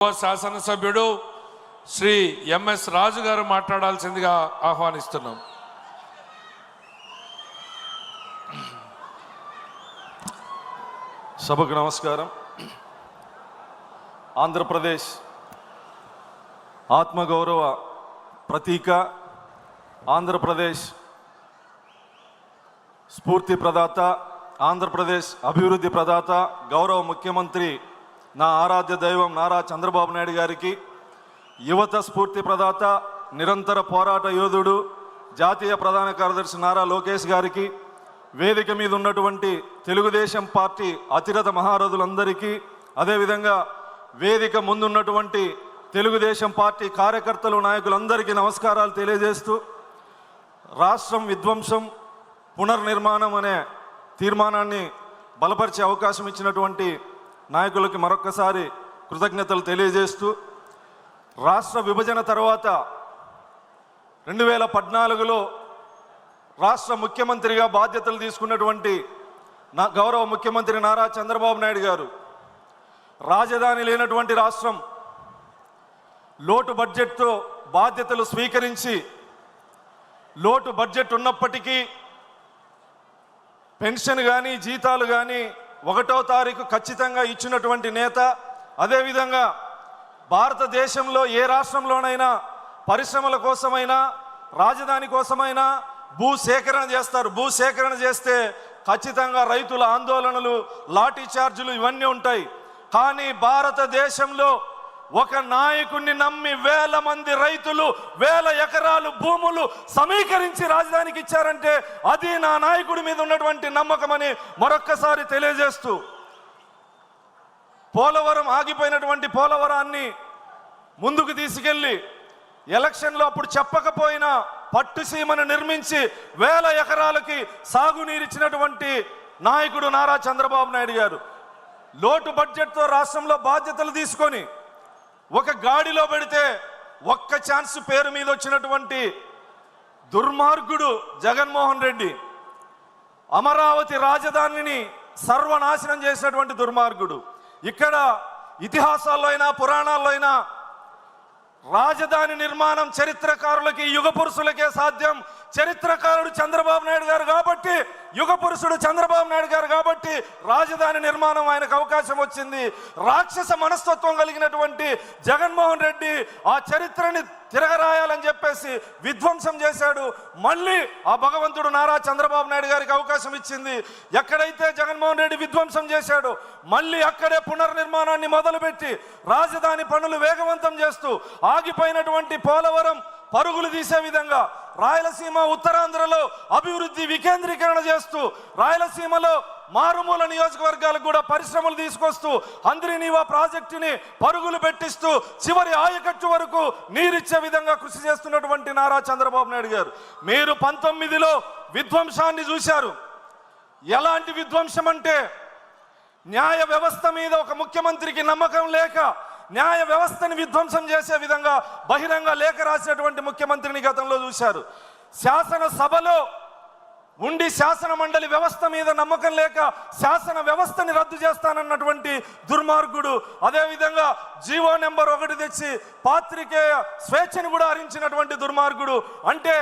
శాసనసభ్యుడు శ్రీ ఎంఎస్ రాజు గారు మాట్లాడాల్సిందిగా ఆహ్వానిస్తున్నాం. సభకు నమస్కారం. ఆంధ్రప్రదేశ్ ఆత్మగౌరవ ప్రతీక, ఆంధ్రప్రదేశ్ స్ఫూర్తి ప్రదాత, ఆంధ్రప్రదేశ్ అభివృద్ధి ప్రదాత గౌరవ ముఖ్యమంత్రి నా ఆరాధ్య దైవం నారా చంద్రబాబు నాయుడు గారికి, యువత స్ఫూర్తి ప్రదాత, నిరంతర పోరాట యోధుడు జాతీయ ప్రధాన కార్యదర్శి నారా లోకేష్ గారికి, వేదిక మీద ఉన్నటువంటి తెలుగుదేశం పార్టీ అతిరథ మహారథులందరికీ, అదేవిధంగా వేదిక ముందున్నటువంటి తెలుగుదేశం పార్టీ కార్యకర్తలు నాయకులందరికీ నమస్కారాలు తెలియజేస్తూ, రాష్ట్రం విధ్వంసం పునర్నిర్మాణం అనే తీర్మానాన్ని బలపరిచే అవకాశం ఇచ్చినటువంటి నాయకులకి మరొక్కసారి కృతజ్ఞతలు తెలియజేస్తూ, రాష్ట్ర విభజన తర్వాత 2014లో రాష్ట్ర ముఖ్యమంత్రిగా బాధ్యతలు తీసుకున్నటువంటి గౌరవ ముఖ్యమంత్రి నారా చంద్రబాబు నాయుడు గారు రాజధాని లేనటువంటి రాష్ట్రం, లోటు బడ్జెట్తో బాధ్యతలు స్వీకరించి, లోటు బడ్జెట్ ఉన్నప్పటికీ పెన్షన్ కానీ జీతాలు కానీ 1వ తారీఖు ఖచ్చితంగా ఇచ్చినటువంటి నేత. అదేవిధంగా భారతదేశంలో ఏ రాష్ట్రంలోనైనా పరిశ్రమల కోసమైనా రాజధాని కోసమైనా భూసేకరణ చేస్తారు. భూసేకరణ చేస్తే ఖచ్చితంగా రైతుల ఆందోళనలు, లాఠీ చార్జీలు ఇవన్నీ ఉంటాయి. కానీ భారతదేశంలో ఒక నాయకుడిని నమ్మి వేల మంది రైతులు 1000 ఎకరాలు భూములు సమీకరించి రాజధానికి ఇచ్చారంటే అది నా నాయకుడి మీద ఉన్నటువంటి నమ్మకమని మరొక్కసారి తెలియజేస్తూ, పోలవరం ఆగిపోయినటువంటి పోలవరాన్ని ముందుకు తీసుకెళ్ళి ఎలక్షన్లో అప్పుడు చెప్పకపోయినా పట్టుసీమను నిర్మించి 1000 ఎకరాలకి సాగునీరిచ్చినటువంటి నాయకుడు నారా చంద్రబాబు నాయుడు గారు. లోటు బడ్జెట్తో రాష్ట్రంలో బాధ్యతలు తీసుకొని ఒక గాడిలో పెడితే ఒక్క ఛాన్స్ పేరు మీద వచ్చినటువంటి దుర్మార్గుడు జగన్మోహన్ రెడ్డి, అమరావతి రాజధానిని సర్వనాశనం చేసినటువంటి దుర్మార్గుడు. ఇక్కడ ఇతిహాసాల్లో అయినా పురాణాల్లో అయినా రాజధాని నిర్మాణం చరిత్రకారులకి, యుగ పురుషులకే సాధ్యం. చరిత్రకారుడు చంద్రబాబు నాయుడు గారు కాబట్టి, యుగ పురుషుడు చంద్రబాబు నాయుడు గారు కాబట్టి రాజధాని నిర్మాణం ఆయనకు అవకాశం వచ్చింది. రాక్షస మనస్తత్వం కలిగినటువంటి జగన్మోహన్ రెడ్డి ఆ చరిత్రని తిరగరాయాలని చెప్పేసి విధ్వంసం చేశాడు. మళ్ళీ ఆ భగవంతుడు నారా చంద్రబాబు నాయుడు గారికి అవకాశం ఇచ్చింది. ఎక్కడైతే జగన్మోహన్ రెడ్డి విధ్వంసం చేశాడో మళ్ళీ అక్కడే పునర్నిర్మాణాన్ని మొదలుపెట్టి రాజధాని పనులు వేగవంతం చేస్తూ, ఆగిపోయినటువంటి పోలవరం పరుగులు తీసే విధంగా, రాయలసీమ ఉత్తరాంధ్రలో అభివృద్ధి వికేంద్రీకరణ చేస్తూ, రాయలసీమలో మారుమూల నియోజకవర్గాలకు కూడా పరిశ్రమలు తీసుకొస్తూ, హంద్రీనీవా ప్రాజెక్టుని పరుగులు పెట్టిస్తూ చివరి ఆయకట్టు వరకు నీరిచ్చే విధంగా కృషి చేస్తున్నటువంటి నారా చంద్రబాబు నాయుడు గారు. మీరు 19లో విధ్వంసాన్ని చూశారు. ఎలాంటి విధ్వంసం అంటే, న్యాయ వ్యవస్థ మీద ఒక ముఖ్యమంత్రికి నమ్మకం లేక న్యాయ వ్యవస్థని విధ్వంసం చేసే విధంగా బహిరంగ లేఖ రాసినటువంటి ముఖ్యమంత్రిని గతంలో చూశారు. శాసనసభలో ఉండి శాసన మండలి వ్యవస్థ మీద నమ్మకం లేక శాసన వ్యవస్థని రద్దు చేస్తానన్నటువంటి దుర్మార్గుడు. అదేవిధంగా జీవో నెంబర్ 1 తెచ్చి పాత్రికేయ స్వేచ్ఛని కూడా హరించినటువంటి దుర్మార్గుడు. అంటే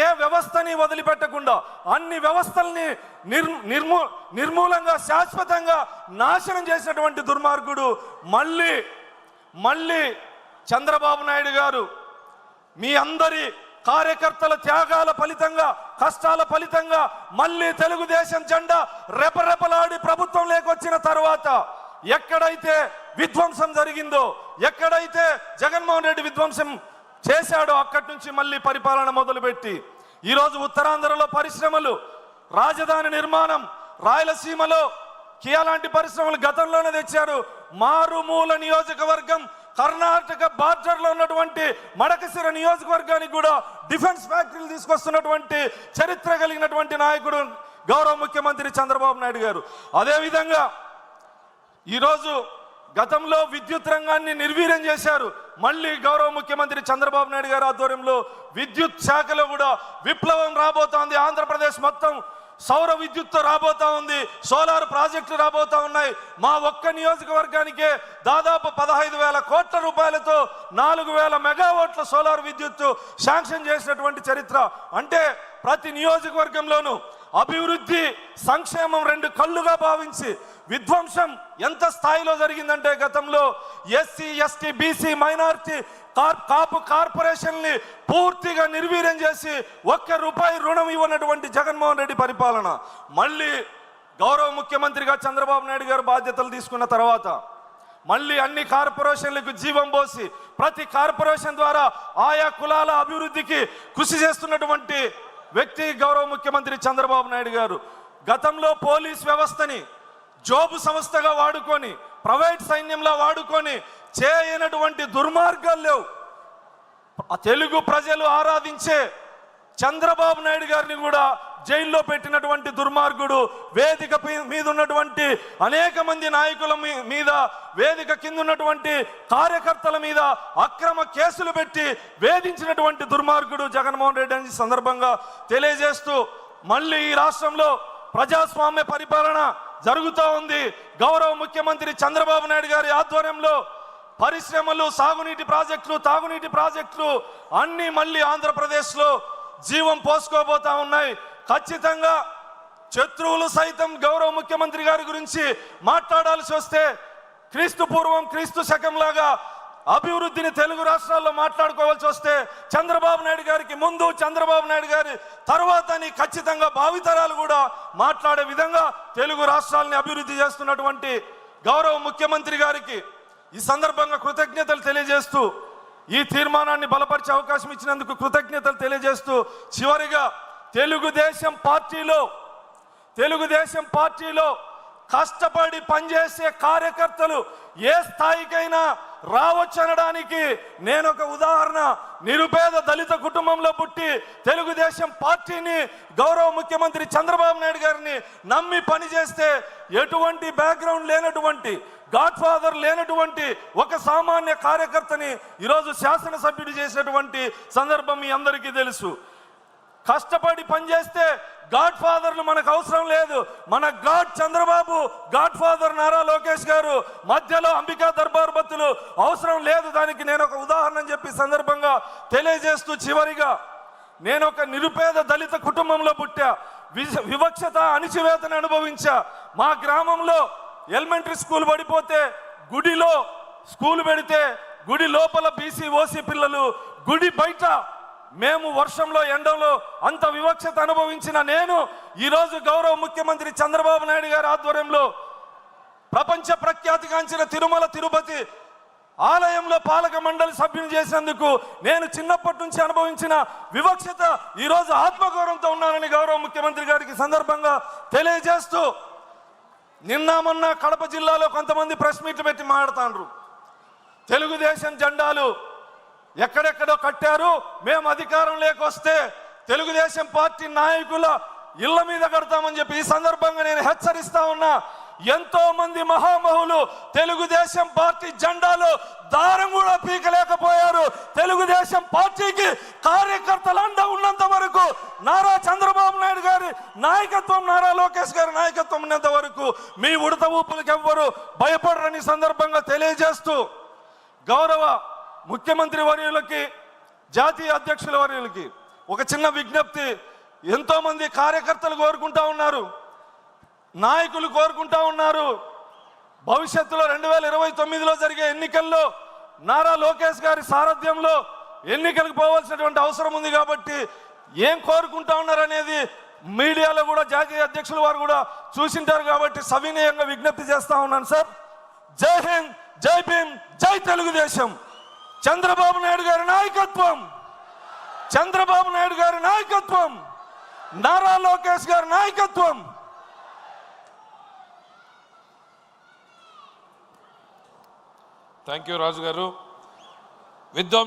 ఏ వ్యవస్థని వదిలిపెట్టకుండా అన్ని వ్యవస్థల్ని నిర్మూలంగా శాశ్వతంగా నాశనం చేసినటువంటి దుర్మార్గుడు. మళ్ళీ చంద్రబాబు నాయుడు గారు మీ అందరి కార్యకర్తల త్యాగాల ఫలితంగా, కష్టాల ఫలితంగా మళ్ళీ తెలుగుదేశం జెండా రెపరెపలాడి ప్రభుత్వం లేకొచ్చిన తర్వాత ఎక్కడైతే విధ్వంసం జరిగిందో, ఎక్కడైతే జగన్మోహన్ రెడ్డి విధ్వంసం చేశాడో అక్కడి నుంచి మళ్ళీ పరిపాలన మొదలుపెట్టి ఈరోజు ఉత్తరాంధ్రలో పరిశ్రమలు, రాజధాని నిర్మాణం, రాయలసీమలో కియా లాంటి పరిశ్రమలు గతంలోనే తెచ్చారు. మారుమూల నియోజకవర్గం కర్ణాటక బార్డర్లో ఉన్నటువంటి మడకశిర నియోజకవర్గానికి కూడా డిఫెన్స్ ఫ్యాక్టరీలు తీసుకొస్తున్నటువంటి చరిత్ర కలిగినటువంటి నాయకుడు గౌరవ ముఖ్యమంత్రి చంద్రబాబు నాయుడు గారు. అదేవిధంగా ఈరోజు గతంలో విద్యుత్ రంగాన్ని నిర్వీర్యం చేశారు. మళ్ళీ గౌరవ ముఖ్యమంత్రి చంద్రబాబు నాయుడు గారి ఆధ్వర్యంలో విద్యుత్ శాఖలో కూడా విప్లవం రాబోతోంది. ఆంధ్రప్రదేశ్ మొత్తం సౌర విద్యుత్తు రాబోతా ఉంది, సోలార్ ప్రాజెక్టులు రాబోతా ఉన్నాయి. మా ఒక్క నియోజకవర్గానికే దాదాపు 15,000 కోట్ల రూపాయలతో 4,000 మెగావాట్ల సోలార్ విద్యుత్తు శాంక్షన్ చేసినటువంటి చరిత్ర. అంటే ప్రతి నియోజకవర్గంలోనూ అభివృద్ధి సంక్షేమం రెండు కళ్ళుగా భావించి విధ్వంసం ఎంత స్థాయిలో జరిగిందంటే గతంలో ఎస్సీ ఎస్టీ బీసీ మైనారిటీ కాపు కార్పొరేషన్ని పూర్తిగా నిర్వీర్యం చేసి ₹1 రుణం ఇవ్వనటువంటి జగన్మోహన్ రెడ్డి పరిపాలన మళ్ళీ గౌరవ ముఖ్యమంత్రిగా చంద్రబాబు నాయుడు గారు బాధ్యతలు తీసుకున్న తర్వాత మళ్ళీ అన్ని కార్పొరేషన్లకు జీవం పోసి ప్రతి కార్పొరేషన్ ద్వారా ఆయా కులాల అభివృద్ధికి కృషి చేస్తున్నటువంటి వ్యక్తి గౌరవ ముఖ్యమంత్రి చంద్రబాబు నాయుడు గారు. గతంలో పోలీస్ వ్యవస్థని జోబు సంస్థగా వాడుకొని ప్రైవేట్ సైన్యంలో వాడుకొని చేయనటువంటి దుర్మార్గాలు లేవు. తెలుగు ప్రజలు ఆరాధించే చంద్రబాబు నాయుడు గారిని కూడా జైల్లో పెట్టినటువంటి దుర్మార్గుడు, వేదిక మీద ఉన్నటువంటి అనేక మంది నాయకుల మీద, వేదిక కింద ఉన్నటువంటి కార్యకర్తల మీద అక్రమ కేసులు పెట్టి వేధించినటువంటి దుర్మార్గుడు జగన్మోహన్ రెడ్డి అని సందర్భంగా తెలియజేస్తూ మళ్ళీ ఈ రాష్ట్రంలో ప్రజాస్వామ్య పరిపాలన జరుగుతూ ఉంది. గౌరవ ముఖ్యమంత్రి చంద్రబాబు నాయుడు గారి ఆధ్వర్యంలో పరిశ్రమలు, సాగునీటి ప్రాజెక్టులు, తాగునీటి ప్రాజెక్టులు అన్ని మళ్ళీ ఆంధ్రప్రదేశ్లో జీవం పోసుకోబోతా ఉన్నాయి. ఖచ్చితంగా శత్రువులు సైతం గౌరవ ముఖ్యమంత్రి గారి గురించి మాట్లాడాల్సి వస్తే క్రీస్తు పూర్వం క్రీస్తు శకం లాగా అభివృద్ధిని తెలుగు రాష్ట్రాల్లో మాట్లాడుకోవాల్సి వస్తే చంద్రబాబు నాయుడు గారికి ముందు, చంద్రబాబు నాయుడు గారి తర్వాత ఖచ్చితంగా భావితరాలు కూడా మాట్లాడే విధంగా తెలుగు రాష్ట్రాలని అభివృద్ధి చేస్తున్నటువంటి గౌరవ ముఖ్యమంత్రి గారికి ఈ సందర్భంగా కృతజ్ఞతలు తెలియజేస్తూ, ఈ తీర్మానాన్ని బలపరిచే అవకాశం ఇచ్చినందుకు కృతజ్ఞతలు తెలియజేస్తూ, చివరిగా తెలుగుదేశం పార్టీలో కష్టపడి పనిచేసే కార్యకర్తలు ఏ స్థాయికైనా రావచ్చు అనడానికి నేను ఒక ఉదాహరణ. నిరుపేద దళిత కుటుంబంలో పుట్టి తెలుగుదేశం పార్టీని, గౌరవ ముఖ్యమంత్రి చంద్రబాబు నాయుడు గారిని నమ్మి పనిచేస్తే ఎటువంటి బ్యాక్గ్రౌండ్ లేనటువంటి, గాడ్ ఫాదర్ లేనటువంటి ఒక సామాన్య కార్యకర్తని ఈరోజు శాసనసభ్యుడు చేసినటువంటి సందర్భం మీ అందరికీ తెలుసు. కష్టపడి పనిచేస్తే గాడ్ ఫాదర్లు మనకు అవసరం లేదు. మన God Chandrababu, God father Nara Lokesh గారు, మధ్యలో అంబికా దర్బార్ బత్తులు అవసరం లేదు. దానికి నేను ఒక ఉదాహరణ చెప్పి సందర్భంగా తెలియజేస్తూ, చివరిగా నేను ఒక నిరుపేద దళిత కుటుంబంలో పుట్టా, వివక్షత అణిచివేతను అనుభవించా. మా గ్రామంలో ఎలిమెంటరీ స్కూల్ పడిపోతే గుడిలో స్కూల్ పెడితే గుడి లోపల బీసీ ఓసీ పిల్లలు, గుడి బయట మేము వర్షంలో ఎండలో అంత వివక్షత అనుభవించిన నేను ఈరోజు గౌరవ ముఖ్యమంత్రి చంద్రబాబు నాయుడు గారి ఆధ్వర్యంలో ప్రపంచ ప్రఖ్యాతిగాంచిన తిరుమల తిరుపతి ఆలయంలో పాలక మండలి సభ్యుని చేసినందుకు నేను చిన్నప్పటి నుంచి అనుభవించిన వివక్షత ఈరోజు ఆత్మగౌరవంతో ఉన్నానని గౌరవ ముఖ్యమంత్రి గారికి సందర్భంగా తెలియజేస్తూ, నిన్న మొన్న కడప జిల్లాలో కొంతమంది ప్రెస్ మీట్లు పెట్టి మాట్లాడుతాండ్రు. తెలుగుదేశం జెండాలు ఎక్కడెక్కడో కట్టారు, మేము అధికారం లేకొస్తే తెలుగుదేశం పార్టీ నాయకుల ఇళ్ల మీద కడతామని చెప్పి ఈ సందర్భంగా నేను హెచ్చరిస్తా ఉన్నా. ఎంతో మంది మహామహులు తెలుగుదేశం పార్టీ జెండాలో దారం కూడా పీకలేకపోయారు. తెలుగుదేశం పార్టీకి కార్యకర్తలు అండ ఉన్నంత వరకు, నారా చంద్రబాబు నాయుడు గారి నాయకత్వం, నారా లోకేష్ గారి నాయకత్వం ఉన్నంత వరకు మీ ఉడత ఊపులకు ఎవ్వరు భయపడరని సందర్భంగా తెలియజేస్తూ, గౌరవ ముఖ్యమంత్రి వర్యులకి, జాతీయ అధ్యక్షుల వర్యులకి ఒక చిన్న విజ్ఞప్తి. ఎంతో మంది కార్యకర్తలు కోరుకుంటా ఉన్నారు, నాయకులు కోరుకుంటా ఉన్నారు, భవిష్యత్తులో 2029లో జరిగే ఎన్నికల్లో నారా లోకేష్ గారి సారథ్యంలో ఎన్నికలకు పోవాల్సినటువంటి అవసరం ఉంది. కాబట్టి ఏం కోరుకుంటా ఉన్నారు అనేది మీడియాలో కూడా జాతీయ అధ్యక్షుల వారు కూడా చూసింటారు. కాబట్టి సవినయంగా విజ్ఞప్తి చేస్తా ఉన్నాను సార్. జై హింద్, జై భీమ్, జై తెలుగుదేశం. చంద్రబాబు నాయుడు గారి నాయకత్వం, చంద్రబాబు నాయుడు గారి నాయకత్వం, నారా లోకేష్ గారి నాయకత్వం. థ్యాంక్ యూ రాజు గారు. విద్వాంస